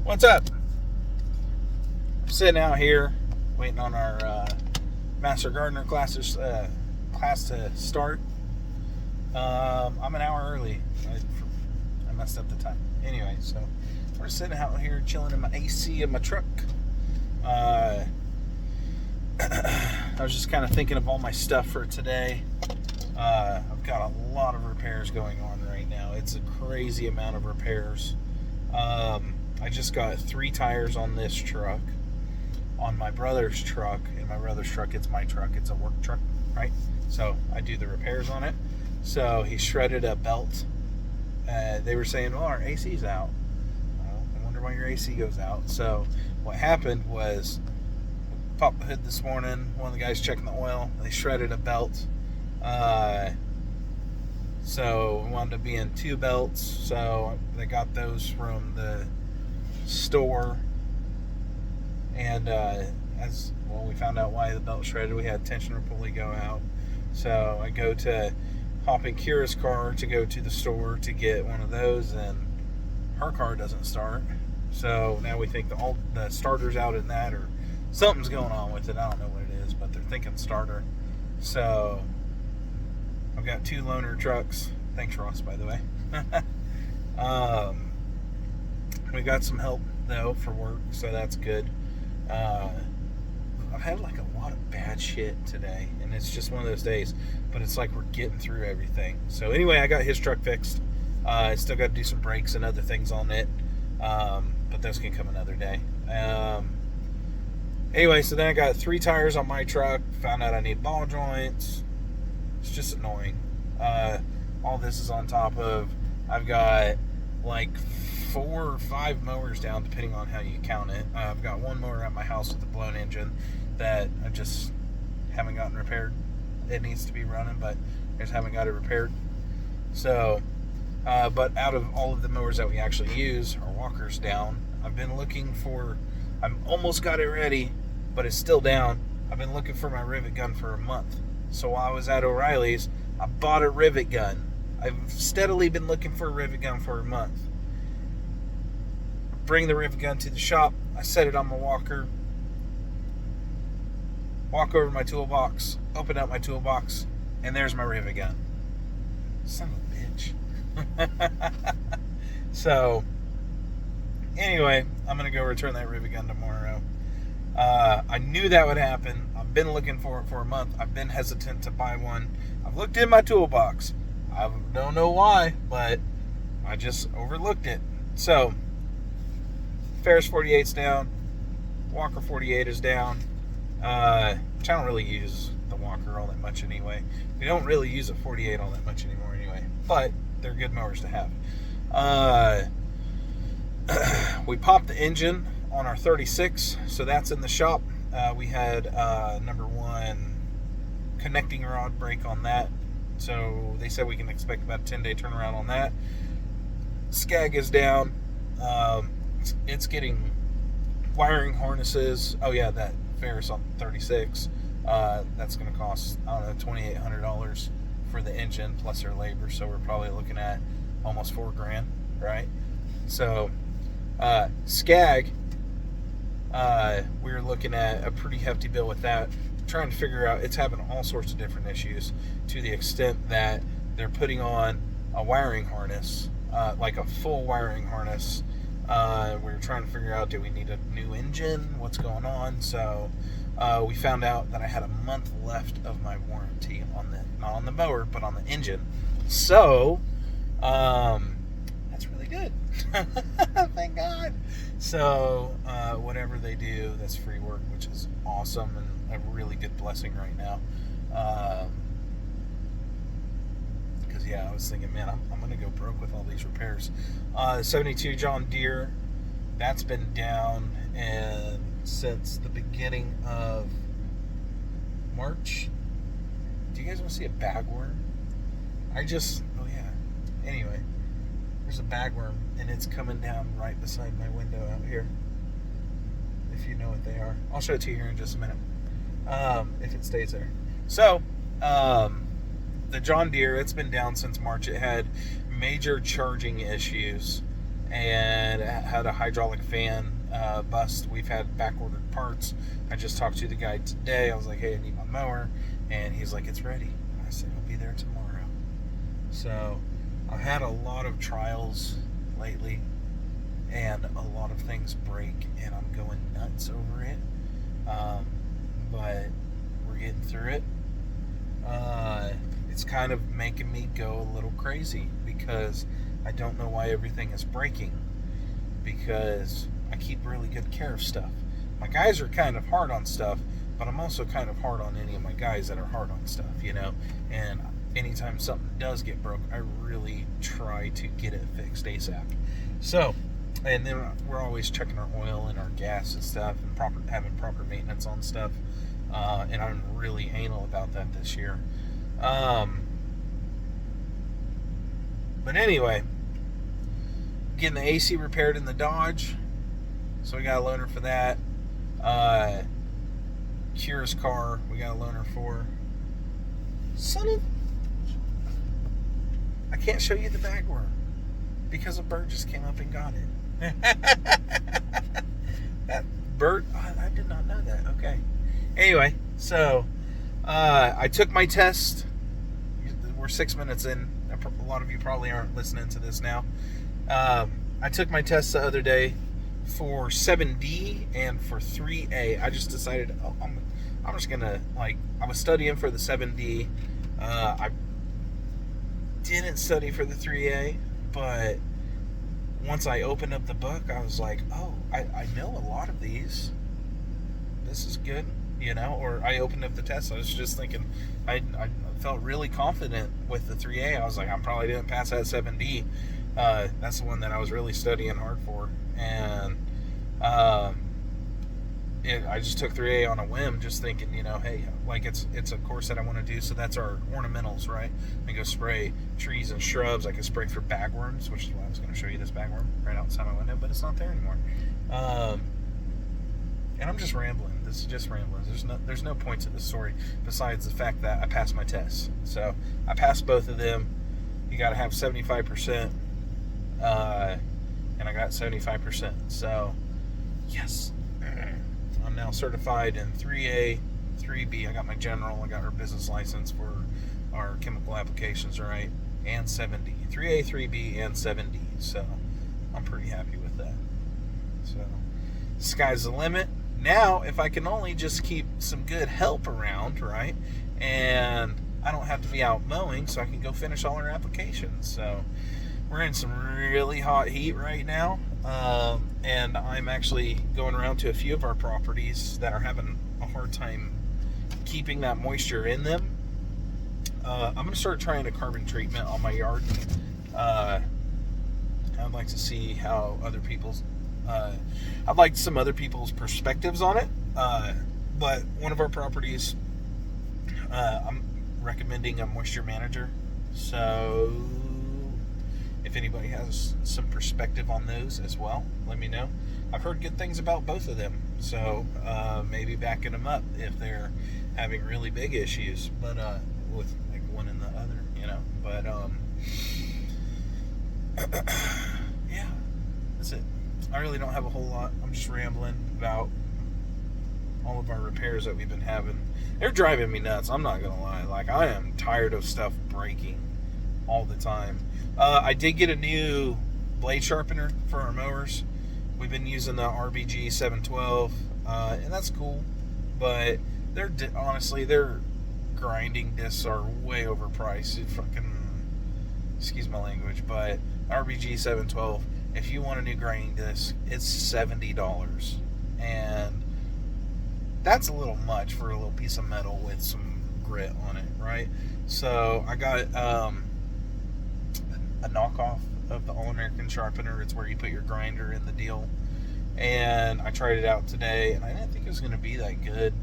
What's up? I'm sitting out here waiting on our Master Gardener class to start. I'm an hour early. I messed up the time. Anyway, so we're sitting out here chilling in my AC in my truck. I was just kind of thinking of all my stuff for today. I've got a lot of repairs going on right now. It's a crazy amount of repairs. I just got 3 tires on this truck. On my brother's truck, in my brother's truck, it's my truck. It's a work truck, right? So I do the repairs on it. So he shredded a belt. They were saying, well, our AC's out. Well, I wonder why your AC goes out. So what happened was, popped the hood this morning. One of the guys checking the oil. They shredded a belt. So it wound up being 2 belts. So they got those from the store. And as well, we found out why the belt shredded. We had tensioner pulley go out. So I go to hop in Kira's car to go to the store to get one of those, and her car doesn't start. So now we think all the starter's out in that, or something's going on with it. I don't know what it is, but they're thinking starter. So I've got 2 loaner trucks. Thanks, Ross, by the way. We got some help though for work, so that's good. I've had like a lot of bad shit today, and it's just one of those days, but it's like we're getting through everything. So anyway, I got his truck fixed. I still got to do some brakes and other things on it, but those can come another day. Anyway, so then I got 3 tires on my truck. Found out I need ball joints. It's just annoying. All this is on top of, I've got like 4 or 5 mowers down, depending on how you count it. I've got 1 mower at my house with a blown engine that I just haven't gotten repaired. It needs to be running, but I just haven't got it repaired. So, but out of all of the mowers that we actually use, our walker's down. I've been looking for, I've almost got it ready, but it's still down. I've been looking for my rivet gun for a month. So while I was at O'Reilly's, I bought a rivet gun. I've steadily been looking for a rivet gun for a month. Bring the rivet gun to the shop. I set it on my walker. Walk over to my toolbox. Open up my toolbox. And there's my rivet gun. Son of a bitch. So, anyway, I'm going to go return that rivet gun tomorrow. I knew that would happen. I've been looking for it for a month. I've been hesitant to buy one. I've looked in my toolbox. I don't know why, but I just overlooked it. So, Ferris 48's down. Walker 48 is down. Which I don't really use the Walker all that much anyway. We don't really use a 48 all that much anymore anyway. But they're good mowers to have. We popped the engine on our 36, so that's in the shop. We had number 1 connecting rod break on that. So they said we can expect about a 10-day turnaround on that. Skag is down. It's getting wiring harnesses. Oh yeah, that Ferris on 36. That's going to cost, I don't know, $2,800 for the engine plus their labor. So we're probably looking at almost $4,000, right? So Skag, we're looking at a pretty hefty bill with that. Trying to figure out, it's having all sorts of different issues to the extent that they're putting on a wiring harness, like a full wiring harness. We're trying to figure out, do we need a new engine? What's going on? So we found out that I had a month left of my warranty on the, not on the mower, but on the engine. So that's really good. Thank God. So whatever they do, that's free work, which is awesome and a really good blessing right now. Because yeah, I was thinking, man, I'm gonna go broke with all these repairs. 72 John Deere, that's been down and since the beginning of March. Do you guys want to see a bagworm? Oh yeah. Anyway, there's a bagworm and it's coming down right beside my window out here. If you know what they are, I'll show it to you here in just a minute. If it stays there. So, the John Deere, it's been down since March. It had major charging issues, and had a hydraulic fan bust. We've had back ordered parts. I just talked to the guy today. I was like, hey, I need my mower, and he's like, it's ready. And I said, I'll be there tomorrow. So I've had a lot of trials lately, and a lot of things break, and I'm going nuts over it. But we're getting through it. It's kind of making me go a little crazy because I don't know why everything is breaking, because I keep really good care of stuff. My guys are kind of hard on stuff, but I'm also kind of hard on any of my guys that are hard on stuff, and anytime something does get broke, I really try to get it fixed ASAP. So, and then we're always checking our oil and our gas and stuff, and having proper maintenance on stuff. And I'm really anal about that this year. But anyway, getting the AC repaired in the Dodge, so we got a loaner for that. Kira's car, we got a loaner for. Son of... I can't show you the bagworm because a bird just came up and got it. That bird, I did not know that. Okay. Anyway, so I took my test. We're 6 minutes in. A lot of you probably aren't listening to this now. I took my test the other day for 7D and for 3A. I just decided, I'm just gonna, I was studying for the 7D. I didn't study for the 3A, but once I opened up the book, I was like, oh, I know a lot of these. This is good, or I opened up the test. I was just thinking, I felt really confident with the 3A. I was like, I probably didn't pass that 7D. That's the one that I was really studying hard for. And I just took 3A on a whim, just thinking, hey, it's a course that I want to do. So that's our ornamentals, right? I go spray trees and shrubs. I can spray for bagworms, which is why I was going to show you this bagworm right outside my window, but it's not there anymore. And I'm just rambling. This is just rambling. There's no point to this story besides the fact that I passed my tests. So I passed both of them. You got to have 75%, and I got 75%. So yes, I'm now certified in 3A, 3B. I got my general. I got our business license for our chemical applications, right? And 7D. 3A, 3B, and 7D. So I'm pretty happy with that. So sky's the limit. Now, if I can only just keep some good help around, right, and I don't have to be out mowing, so I can go finish all our applications. So we're in some really hot heat right now, and I'm actually going around to a few of our properties that are having a hard time keeping that moisture in them. I'm going to start trying a carbon treatment on my yard. I'd like to see how other people's I'd like some other people's perspectives on it, but one of our properties, I'm recommending a moisture manager, so if anybody has some perspective on those as well, let me know. I've heard good things about both of them, so maybe backing them up if they're having really big issues, but with like one and the other, but yeah, that's it. I really don't have a whole lot. I'm just rambling about all of our repairs that we've been having. They're driving me nuts. I'm not gonna lie. I am tired of stuff breaking all the time. I did get a new blade sharpener for our mowers. We've been using the RBG 712, and that's cool. But honestly, their grinding discs are way overpriced. Excuse my language, but RBG 712. If you want a new grinding disc, it's $70, and that's a little much for a little piece of metal with some grit on it, right? So I got a knockoff of the All-American sharpener. It's where you put your grinder in the deal, and I tried it out today, and I didn't think it was going to be that good,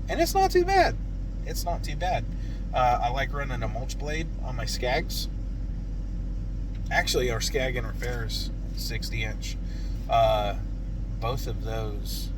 and it's not too bad. It's not too bad. I like running a mulch blade on my Skags. Actually, our Skag and our Ferris 60-inch, both of those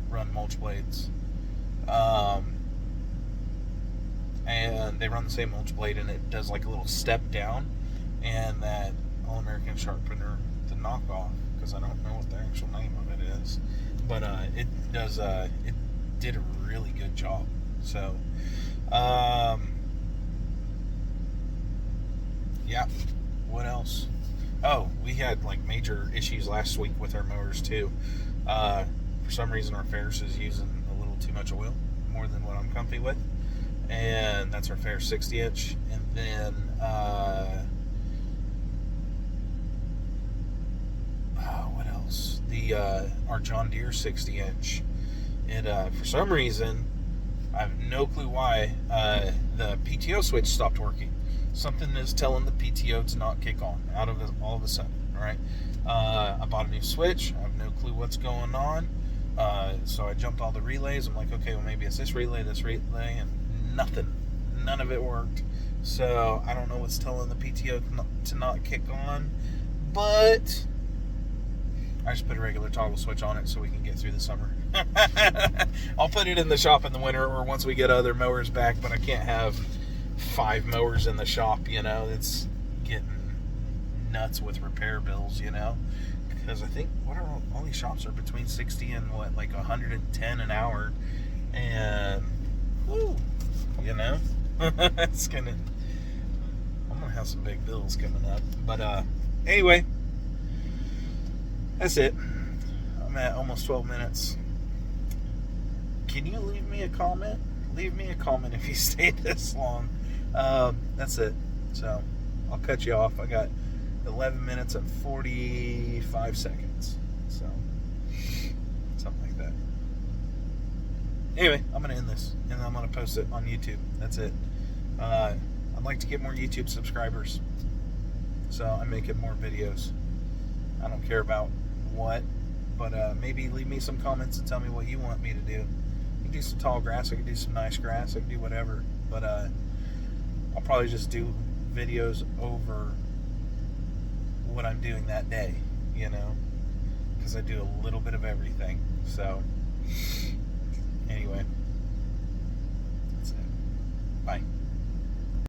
run mulch blades, and they run the same mulch blade, and it does like a little step down, and that All-American sharpener, the knockoff because I don't know what the actual name of it is, but it does. It did a really good job. So, yeah. What else? Oh, we had like major issues last week with our mowers too. For some reason, our Ferris is using a little too much oil, more than what I'm comfy with, and that's our Ferris 60-inch. And then, what else? Our John Deere 60-inch. And for some reason, I have no clue why, the PTO switch stopped working. Something is telling the PTO to not kick on all of a sudden. All right. I bought a new switch. I have no clue what's going on. So I jumped all the relays. I'm like, okay, well maybe it's this relay, and nothing. None of it worked. So I don't know what's telling the PTO to not kick on, but I just put a regular toggle switch on it so we can get through the summer. I'll put it in the shop in the winter or once we get other mowers back, but I can't have 5 mowers in the shop, it's getting nuts with repair bills, because I think all these shops are between 60 and like 110 an hour, and whoo, it's I'm gonna have some big bills coming up. But anyway, that's it. I'm at almost 12 minutes. Can you leave me a comment? Leave me a comment if you stayed this long. That's it. So I'll cut you off. I got 11 minutes and 45 seconds. So something like that. Anyway, I'm going to end this and I'm going to post it on YouTube. That's it. I'd like to get more YouTube subscribers. So I'm making more videos. I don't care about what, but maybe leave me some comments and tell me what you want me to do. I can do some tall grass, I can do some nice grass, I can do whatever, but I'll probably just do videos over what I'm doing that day, because I do a little bit of everything. So